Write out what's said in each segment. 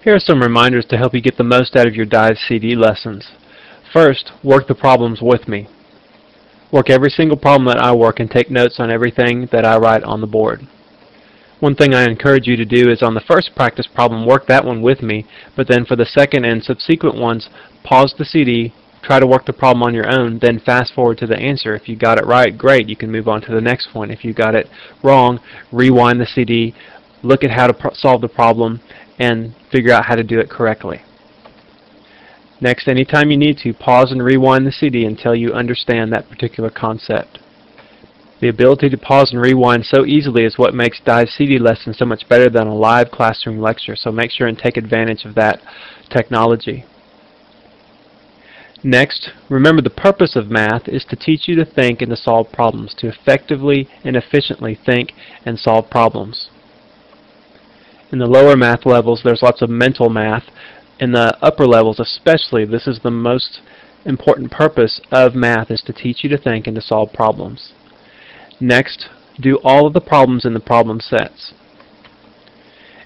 Here are some reminders to help you get the most out of your DIVES CD lessons. First, work the problems with me. Work every single problem that I work and take notes on everything that I write on the board. One thing I encourage you to do is on the first practice problem, work that one with me, but then for the second and subsequent ones, pause the CD, try to work the problem on your own, then fast forward to the answer. If you got it right, great, you can move on to the next one. If you got it wrong, rewind the CD, look at how to solve the problem, and figure out how to do it correctly. Next, anytime you need to, pause and rewind the CD until you understand that particular concept. The ability to pause and rewind so easily is what makes DIVES CD lessons so much better than a live classroom lecture, so make sure and take advantage of that technology. Next, remember the purpose of math is to teach you to think and to solve problems, to effectively and efficiently think and solve problems. In the lower math levels, there's lots of mental math. In the upper levels especially, this is the most important purpose of math, is to teach you to think and to solve problems. Next, do all of the problems in the problem sets.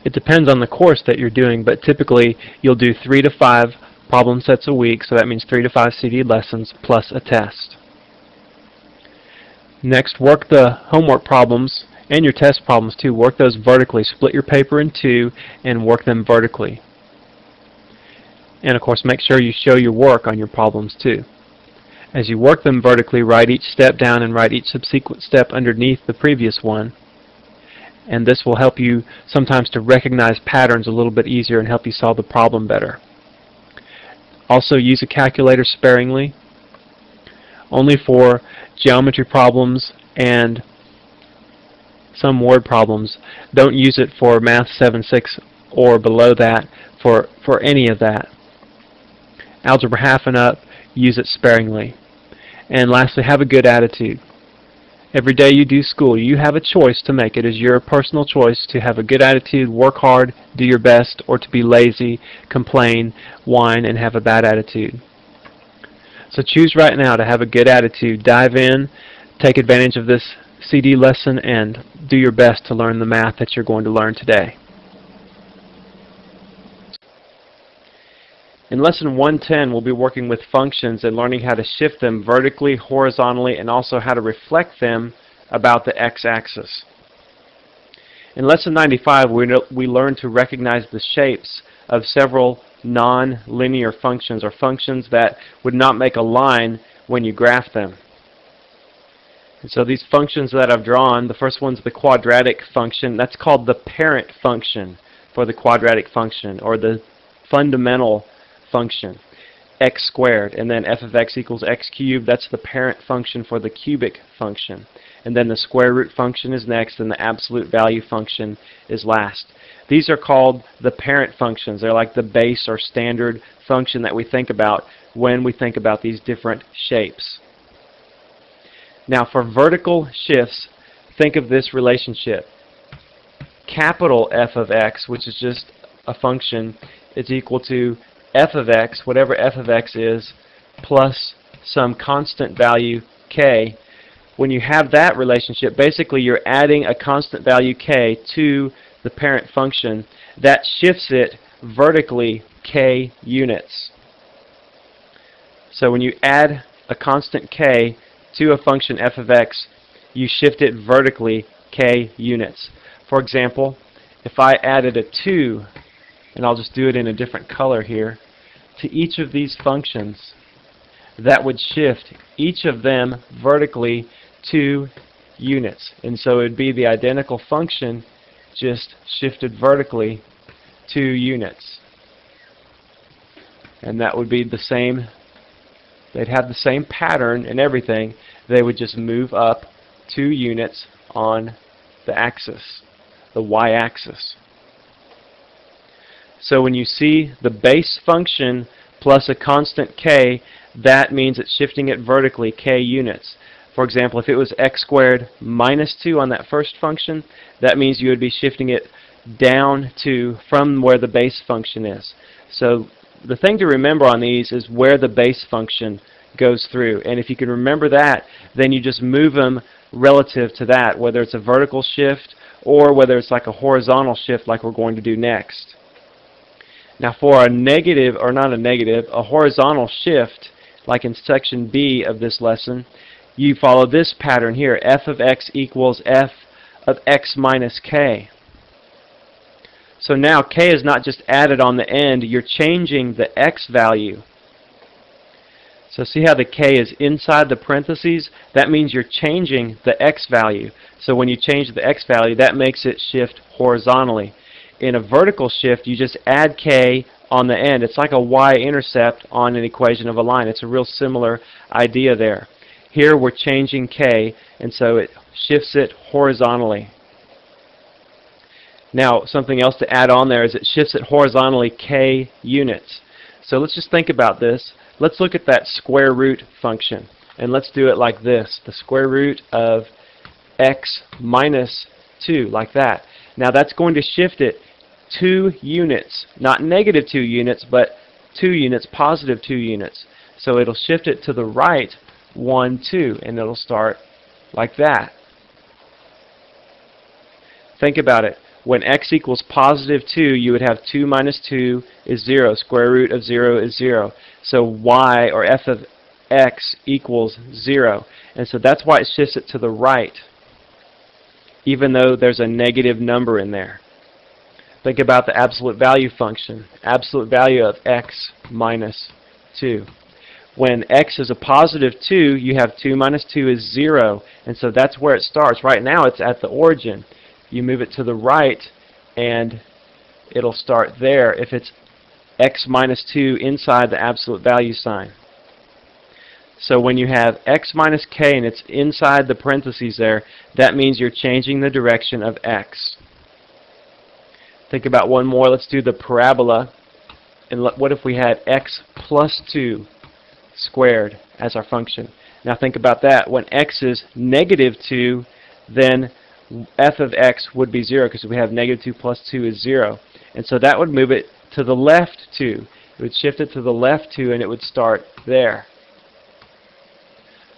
It depends on the course that you're doing, but typically you'll do 3 to 5 problem sets a week, so that means 3 to 5 CD lessons plus a test. Next, work the homework problems and your test problems too. Work those vertically. Split your paper in two and work them vertically. And of course, make sure you show your work on your problems too. As you work them vertically, write each step down and write each subsequent step underneath the previous one. And this will help you sometimes to recognize patterns a little bit easier and help you solve the problem better. Also, use a calculator sparingly, only for geometry problems and some word problems. Don't use it for Math 7-6 or below that for any of that. Algebra half and up, use it sparingly. And lastly, have a good attitude. Every day you do school, you have a choice to make. It is your personal choice to have a good attitude, work hard, do your best, or to be lazy, complain, whine, and have a bad attitude. So choose right now to have a good attitude. Dive in, take advantage of this CD lesson, and do your best to learn the math that you're going to learn today. In Lesson 110, we'll be working with functions and learning how to shift them vertically, horizontally, and also how to reflect them about the x-axis. In Lesson 95, we learned to recognize the shapes of several non-linear functions, or functions that would not make a line when you graph them. And so these functions that I've drawn, the first one's the quadratic function. That's called the parent function for the quadratic function, or the fundamental function, x squared, and then f of x equals x cubed. That's the parent function for the cubic function. And then the square root function is next, and the absolute value function is last. These are called the parent functions. They're like the base or standard function that we think about when we think about these different shapes. Now for vertical shifts, think of this relationship. Capital F of x, which is just a function, is equal to f of x, whatever f of x is, plus some constant value k. When you have that relationship, basically you're adding a constant value k to the parent function. That shifts it vertically k units. So when you add a constant k to a function f of x, you shift it vertically k units. For example, if I added a 2, and I'll just do it in a different color here, to each of these functions, that would shift each of them vertically 2 units. And so it would be the identical function, just shifted vertically 2 units. And that would be the same, they'd have the same pattern and everything. They would just move up 2 units on the axis, the y-axis. So when you see the base function plus a constant k, that means it's shifting it vertically k units. For example, if it was x squared minus 2 on that first function, that means you would be shifting it down to from where the base function is. So the thing to remember on these is where the base function goes through. And if you can remember that, then you just move them relative to that, whether it's a vertical shift or whether it's like a horizontal shift like we're going to do next. Now for a negative, or not a negative, a horizontal shift, like in section B of this lesson, you follow this pattern here. F of x equals f of x minus k. So now k is not just added on the end, you're changing the x value. So see how the k is inside the parentheses? That means you're changing the x value. So when you change the x value, that makes it shift horizontally. In a vertical shift, you just add k on the end. It's like a y-intercept on an equation of a line. It's a real similar idea there. Here we're changing k, and so it shifts it horizontally. Now, something else to add on there is it shifts it horizontally k units. So let's just think about this. Let's look at that square root function, and let's do it like this. The square root of x minus 2, like that. Now that's going to shift it 2 units, not negative 2 units, but 2 units, positive 2 units. So it'll shift it to the right 1, 2, and it'll start like that. Think about it. When x equals positive 2, you would have 2 minus 2 is 0. Square root of 0 is 0. So y, or f of x, equals 0. And so that's why it shifts it to the right, even though there's a negative number in there. Think about the absolute value function. Absolute value of x minus 2. When x is a positive 2, you have 2 minus 2 is 0. And so that's where it starts. Right now it's at the origin. You move it to the right, and it'll start there if it's x minus 2 inside the absolute value sign. So when you have x minus k and it's inside the parentheses there, that means you're changing the direction of x. Think about one more. Let's do the parabola. And what if we had x plus 2 squared as our function? Now think about that. When x is negative 2, then f of x would be 0, because we have negative 2 plus 2 is 0. And so that would move it to the left 2. It would shift it to the left 2, and it would start there.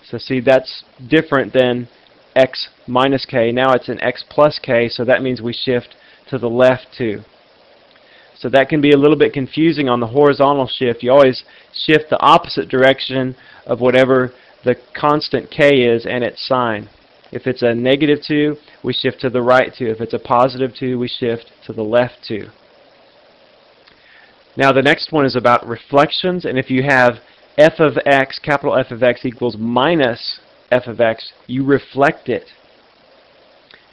So see, that's different than x minus k. Now it's an x plus k, so that means we shift to the left 2. So that can be a little bit confusing on the horizontal shift. You always shift the opposite direction of whatever the constant k is and its sign. If it's a negative 2, we shift to the right 2. If it's a positive 2, we shift to the left 2. Now the next one is about reflections, and if you have f of x, capital F of x equals minus f of x, you reflect it.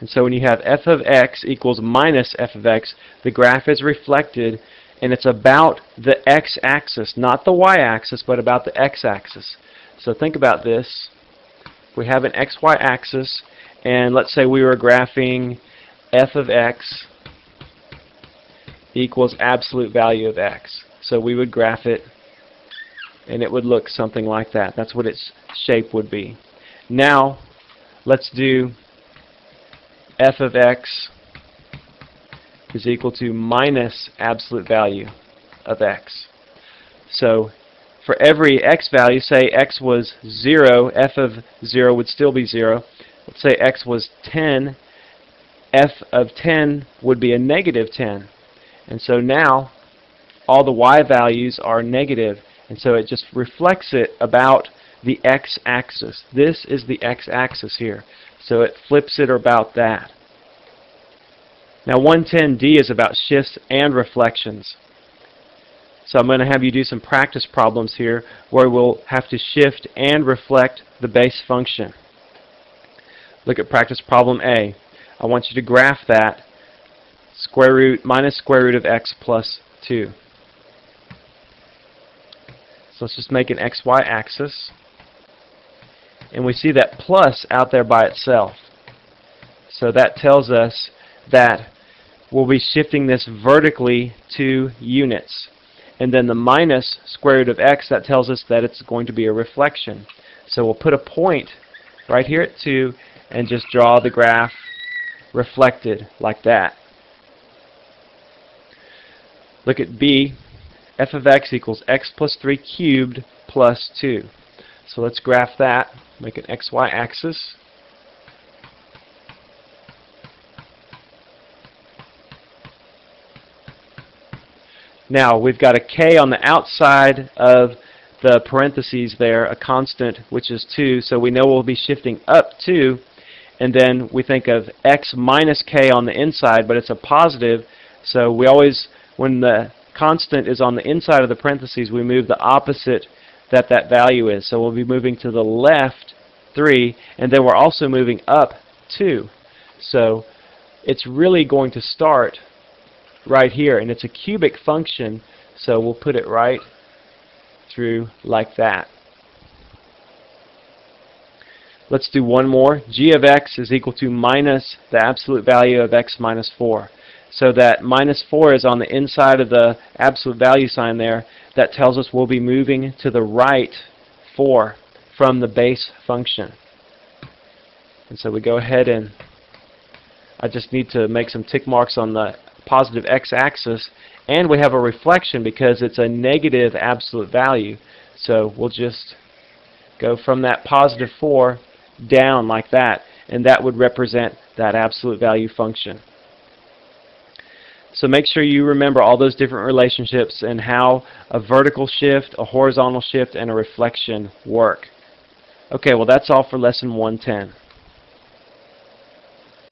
And so when you have f of x equals minus f of x, the graph is reflected, and it's about the x-axis, not the y-axis, but about the x-axis. So think about this. We have an xy axis, and let's say we were graphing f of x equals absolute value of x. So we would graph it, and it would look something like that. That's what its shape would be. Now, let's do f of x is equal to minus absolute value of x. So for every x value, say x was 0, f of 0 would still be 0. Let's say x was 10, f of 10 would be a negative 10. And so now all the y values are negative, and so it just reflects it about the x-axis. This is the x-axis here. So it flips it about that. Now 110D is about shifts and reflections. So I'm going to have you do some practice problems here where we'll have to shift and reflect the base function. Look at practice problem A. I want you to graph that square root minus square root of x plus 2. So let's just make an xy axis. And we see that plus out there by itself. So that tells us that we'll be shifting this vertically 2 units. And then the minus square root of x, that tells us that it's going to be a reflection. So we'll put a point right here at 2 and just draw the graph reflected like that. Look at B. F of x equals x plus 3 cubed plus 2. So let's graph that. Make an xy axis. Now, we've got a k on the outside of the parentheses there, a constant, which is 2, so we know we'll be shifting up 2, and then we think of x minus k on the inside, but it's a positive, so we always, when the constant is on the inside of the parentheses, we move the opposite that value is. So we'll be moving to the left 3, and then we're also moving up 2. So it's really going to start right here, and it's a cubic function, so we'll put it right through like that. Let's do one more. G of x is equal to minus the absolute value of x minus 4. So that minus 4 is on the inside of the absolute value sign there. That tells us we'll be moving to the right 4 from the base function. And so we go ahead, and I just need to make some tick marks on the positive x-axis, and we have a reflection because it's a negative absolute value. So we'll just go from that positive 4 down like that, and that would represent that absolute value function. So make sure you remember all those different relationships and how a vertical shift, a horizontal shift, and a reflection work. Okay, well that's all for lesson 110.